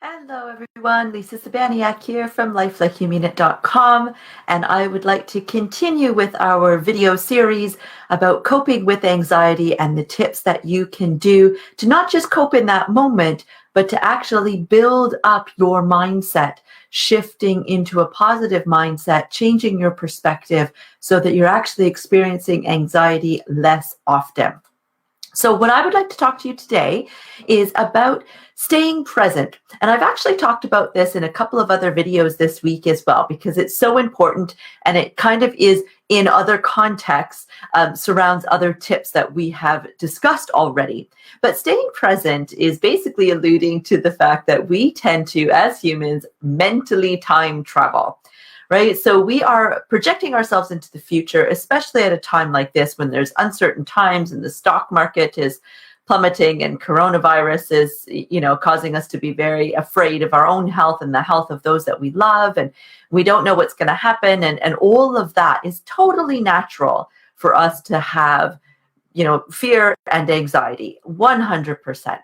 Hello, everyone. Lisa Sabaniak here from lifelikeyoumeanit.com, and I would like to continue with our video series about coping with anxiety and the tips that you can do to not just cope in that moment, but to actually build up your mindset, shifting into a positive mindset, changing your perspective so that you're actually experiencing anxiety less often. So what I would like to talk to you today is about staying present. And I've actually talked about this in a couple of other videos this week as well, because it's so important, and it kind of is in other contexts, surrounds other tips that we have discussed already. But staying present is basically alluding to the fact that we tend to, as humans, mentally time travel. Right? So we are projecting ourselves into the future, especially at a time like this when there's uncertain times and the stock market is plummeting and coronavirus is, causing us to be very afraid of our own health and the health of those that we love. And we don't know what's going to happen. And all of that is totally natural for us to have, fear and anxiety, 100%.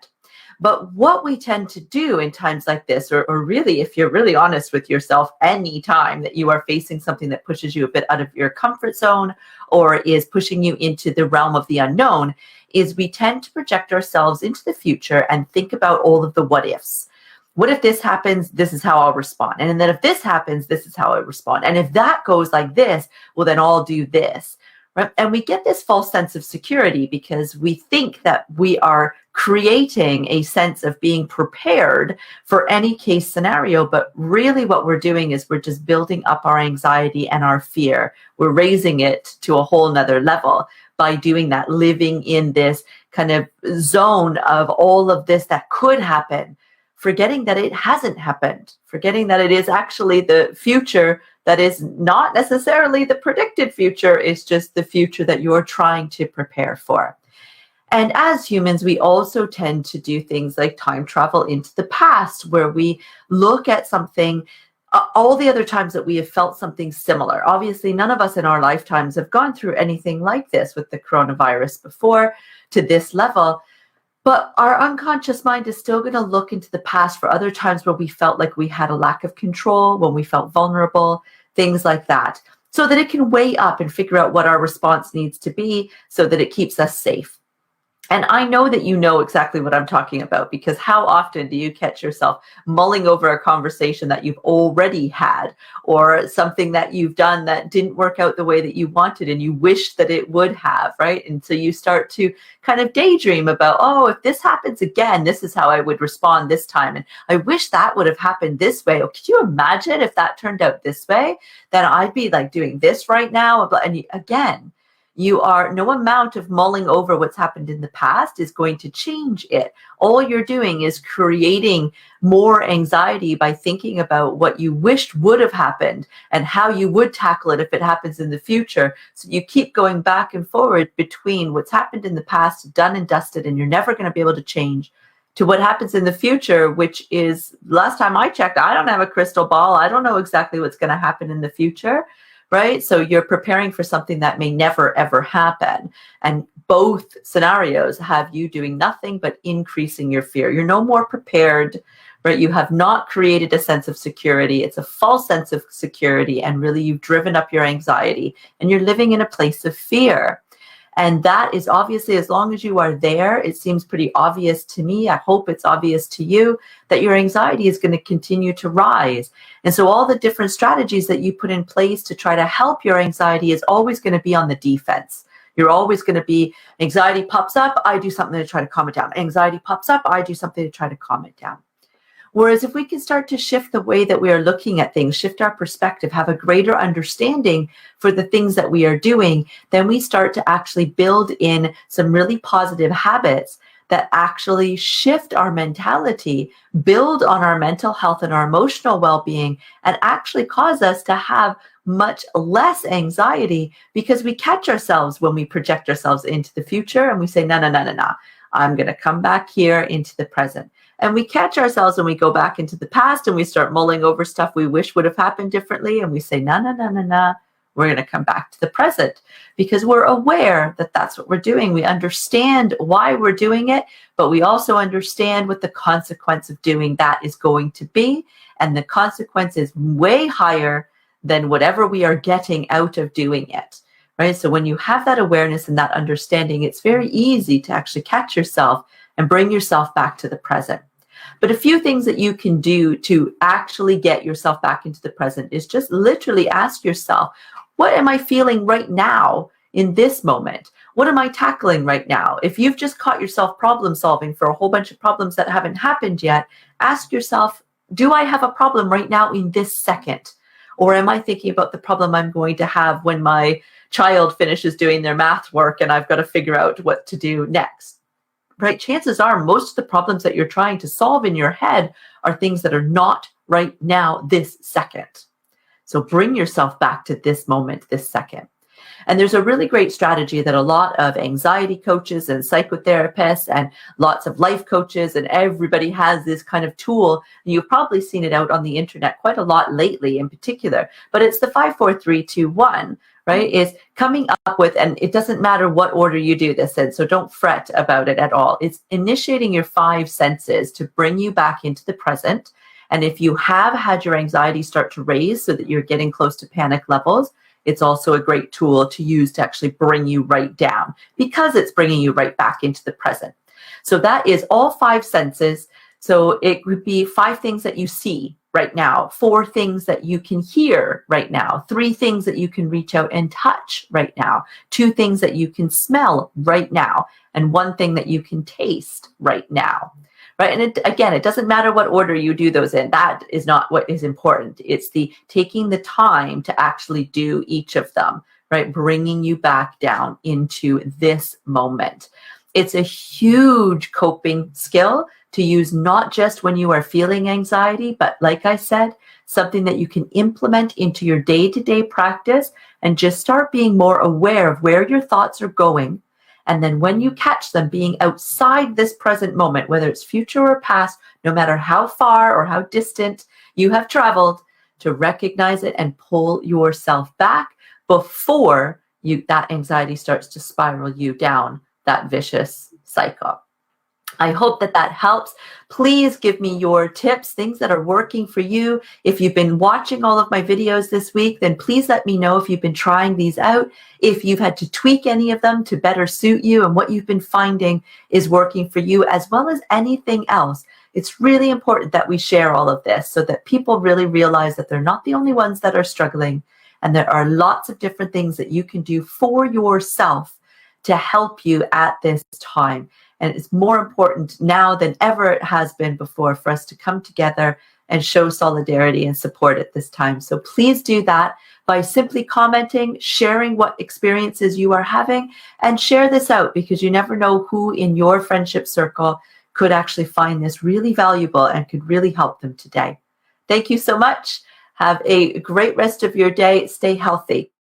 But what we tend to do in times like this, or really, if you're really honest with yourself, any time that you are facing something that pushes you a bit out of your comfort zone or is pushing you into the realm of the unknown, is we tend to project ourselves into the future and think about all of the what ifs. What if this happens? This is how I'll respond. And then if this happens, this is how I respond. And if that goes like this, well, then I'll do this. Right? And we get this false sense of security because we think that we are creating a sense of being prepared for any case scenario. But really what we're doing is we're just building up our anxiety and our fear. We're raising it to a whole nother level by doing that, living in this kind of zone of all of this that could happen, forgetting that it hasn't happened, forgetting that it is actually the future that is not necessarily the predicted future, it's just the future that you're trying to prepare for. And as humans, we also tend to do things like time travel into the past, where we look at something, all the other times that we have felt something similar. Obviously, none of us in our lifetimes have gone through anything like this with the coronavirus before to this level. But our unconscious mind is still going to look into the past for other times where we felt like we had a lack of control, when we felt vulnerable, things like that, so that it can weigh up and figure out what our response needs to be so that it keeps us safe. And I know that you know exactly what I'm talking about, because how often do you catch yourself mulling over a conversation that you've already had, or something that you've done that didn't work out the way that you wanted and you wish that it would have, right? And so you start to kind of daydream about, oh, if this happens again, this is how I would respond this time. And I wish that would have happened this way. Oh, could you imagine if that turned out this way? Then I'd be like doing this right now. And again, no amount of mulling over what's happened in the past is going to change it. All you're doing is creating more anxiety by thinking about what you wished would have happened and how you would tackle it if it happens in the future. So you keep going back and forward between what's happened in the past, done and dusted, and you're never going to be able to change, to what happens in the future, which is, last time I checked, I don't have a crystal ball. I don't know exactly what's going to happen in the future. Right? So you're preparing for something that may never, ever happen. And both scenarios have you doing nothing but increasing your fear. You're no more prepared, right? You have not created a sense of security. It's a false sense of security. And really, you've driven up your anxiety and you're living in a place of fear. And that is obviously, as long as you are there, it seems pretty obvious to me. I hope it's obvious to you that your anxiety is going to continue to rise. And so all the different strategies that you put in place to try to help your anxiety is always going to be on the defense. You're always going to be, anxiety pops up, I do something to try to calm it down. Anxiety pops up, I do something to try to calm it down. Whereas if we can start to shift the way that we are looking at things, shift our perspective, have a greater understanding for the things that we are doing, then we start to actually build in some really positive habits that actually shift our mentality, build on our mental health and our emotional well-being, and actually cause us to have much less anxiety, because we catch ourselves when we project ourselves into the future and we say, no, I'm going to come back here into the present. And we catch ourselves when we go back into the past and we start mulling over stuff we wish would have happened differently. And we say, no. we're going to come back to the present because we're aware that that's what we're doing. We understand why we're doing it, but we also understand what the consequence of doing that is going to be. And the consequence is way higher than whatever we are getting out of doing it, right? So when you have that awareness and that understanding, it's very easy to actually catch yourself and bring yourself back to the present. But a few things that you can do to actually get yourself back into the present is just literally ask yourself, what am I feeling right now in this moment? What am I tackling right now? If you've just caught yourself problem solving for a whole bunch of problems that haven't happened yet, ask yourself, do I have a problem right now in this second? Or am I thinking about the problem I'm going to have when my child finishes doing their math work and I've got to figure out what to do next? Right? Chances are most of the problems that you're trying to solve in your head are things that are not right now, this second. So bring yourself back to this moment, this second. And there's a really great strategy that a lot of anxiety coaches and psychotherapists and lots of life coaches and everybody has this kind of tool. You've probably seen it out on the internet quite a lot lately in particular, but it's the 5, 4, 3, 2, 1, right? Is coming up with, and it doesn't matter what order you do this in, so don't fret about it at all. It's initiating your 5 senses to bring you back into the present. And if you have had your anxiety start to raise so that you're getting close to panic levels, it's also a great tool to use to actually bring you right down because it's bringing you right back into the present. So that is all 5 senses. So it would be 5 things that you see right now, 4 things that you can hear right now, 3 things that you can reach out and touch right now, 2 things that you can smell right now, and 1 thing that you can taste right now. Right. And it doesn't matter what order you do those in. That is not what is important. It's the taking the time to actually do each of them, right? Bringing you back down into this moment. It's a huge coping skill to use, not just when you are feeling anxiety, but like I said, something that you can implement into your day-to-day practice and just start being more aware of where your thoughts are going. And then when you catch them being outside this present moment, whether it's future or past, no matter how far or how distant you have traveled, to recognize it and pull yourself back before that anxiety starts to spiral you down that vicious cycle. I hope that helps. Please give me your tips, things that are working for you. If you've been watching all of my videos this week, then please let me know if you've been trying these out, if you've had to tweak any of them to better suit you and what you've been finding is working for you, as well as anything else. It's really important that we share all of this so that people really realize that they're not the only ones that are struggling, and there are lots of different things that you can do for yourself to help you at this time. And it's more important now than ever it has been before for us to come together and show solidarity and support at this time. So please do that by simply commenting, sharing what experiences you are having, and share this out because you never know who in your friendship circle could actually find this really valuable and could really help them today. Thank you so much. Have a great rest of your day. Stay healthy.